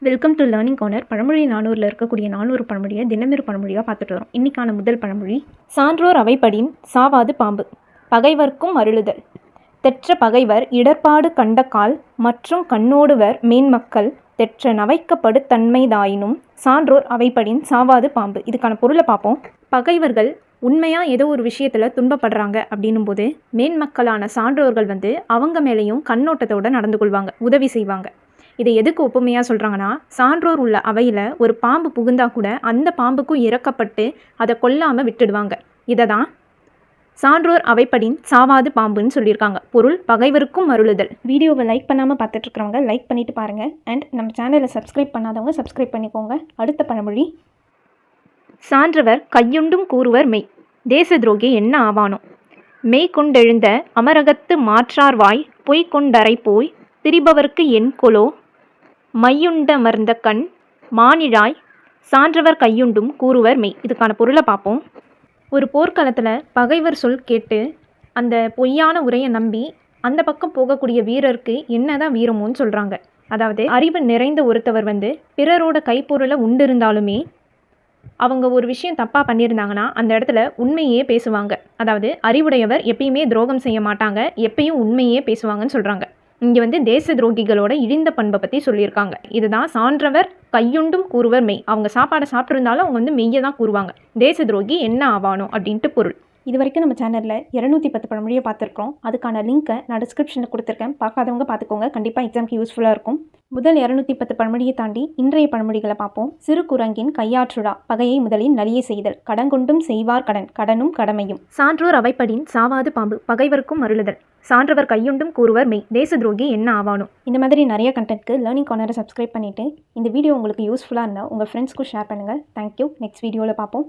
Welcome to learning corner. பழமொழி 400ல் இருக்கக்கூடிய 400 பழமொழியை தினமொரு பழமொழியாக பார்த்துட்டு வரோம். இன்றைக்கான முதல் பழமொழி, சான்றோர் அவைப்படின் சாவாது பாம்பு, பகைவர்க்கும் அருளுதல். தெற்ற பகைவர் இடர்பாடு கண்டக்கால் மற்றும் கண்ணோடுவர் மேன்மக்கள் தெற்ற நவைக்கப்படு தன்மைதாயினும் சான்றோர் அவைப்படின் சாவாது பாம்பு. இதுக்கான பொருளை பார்ப்போம். பகைவர்கள் உண்மையாக ஏதோ ஒரு விஷயத்தில் துன்பப்படுறாங்க அப்படின்னும் போது மேன்மக்களான சான்றோர்கள் அவங்க மேலேயும் கண்ணோட்டத்தோடு நடந்து கொள்வாங்க, உதவி செய்வாங்க. இதை எதுக்கு ஒப்புமையாக சொல்கிறாங்கன்னா, சான்றோர் உள்ள அவையில் ஒரு பாம்பு புகுந்தா கூட அந்த பாம்புக்கும் இறக்கப்பட்டு அதை கொல்லாமல் விட்டுடுவாங்க. இதை தான் சான்றோர் அவைப்படின் சாவாது பாம்புன்னு சொல்லியிருக்காங்க. பொருள், பகைவருக்கும் அருளுதல். வீடியோவை லைக் பண்ணாமல் பார்த்துட்ருக்கிறவங்க லைக் பண்ணிவிட்டு பாருங்கள். அண்ட் நம்ம சேனலை சப்ஸ்கிரைப் பண்ணாதவங்க சப்ஸ்கிரைப் பண்ணிக்கோங்க. அடுத்த பழமொழி, சான்றவர் கையுண்டும் கூறுவர் மெய், தேச துரோகி என்ன ஆவானோ. மெய் கொண்டெழுந்த அமரகத்து மாற்றார்வாய் பொய் கொண்டரை போய் திரிபவர்க்கு என் கொலோ மையுண்டமர்ந்த கண் மானிழாய் சான்றவர் கையுண்டும் கூறுவர் மெய். இதுக்கான பொருளை பார்ப்போம். ஒரு போர்க்களத்தில் பகைவர் சொல் கேட்டு அந்த பொய்யான உரையை நம்பி அந்த பக்கம் போகக்கூடிய வீரருக்கு என்னதான் வீரமோன்னு சொல்கிறாங்க. அதாவது அறிவு நிறைந்த ஒருத்தவர் பிறரோட கைப்பொருளை உண்டிருந்தாலுமே அவங்க ஒரு விஷயம் தப்பாக பண்ணியிருந்தாங்கன்னா அந்த இடத்துல உண்மையே பேசுவாங்க. அதாவது அறிவுடையவர் எப்பயுமே துரோகம் செய்ய மாட்டாங்க, எப்பயும் உண்மையே பேசுவாங்கன்னு சொல்கிறாங்க. இங்கே தேச துரோகிகளோட இழிந்த பண்பை பற்றி சொல்லியிருக்காங்க. இதுதான் சான்றவர் கையுண்டும் கூறுவர் மெய். அவங்க சாப்பாடை சாப்பிட்ருந்தாலும் அவங்க மெய்யை தான் கூறுவாங்க. தேச துரோகி என்ன ஆவானோ அப்படின்ட்டு பொருள். இது வரைக்கும் நம்ம சேனலில் 210 பழமொழியை பார்த்துருக்கோம். அதுக்கான லிங்க்கை நான் டிஸ்கிரிப்ஷனில் கொடுத்துருக்கேன். பார்க்காதவங்க பார்த்துக்கோங்க. கண்டிப்பாக எக்ஸாமுக்கு யூஸ்ஃபுல்லாக இருக்கும். முதல் 210 பழமொழியை தாண்டி இன்றைய பழமொழிகளை பார்ப்போம். சிறு குரங்கின் கையாற்றுடா, பகையை முதலில் நலிய செய்தல், கடங்கொண்டும் செய்வார் கடன், கடனும் கடமையும். சான்றோர் அவைப்படின் சாவாது பாம்பு, பகைவருக்கும் அருளுதல். சான்றவர் கையுண்டும் கூறுவர் மெய், தேச துரோகி என்ன ஆவானோ. இந்த மாதிரி நிறைய கண்டென்ட்க்கு லேர்னிங் கார்னரை சப்ஸ்கிரைப் பண்ணிவிட்டு இந்த வீடியோ உங்களுக்கு யூஸ்ஃபுல்லாக இருந்தால் உங்கள் ஃப்ரெண்ட்ஸ்க்கும் ஷேர் பண்ணுங்கள். தேங்க்யூ. நெக்ஸ்ட் வீடியோவில் பார்ப்போம்.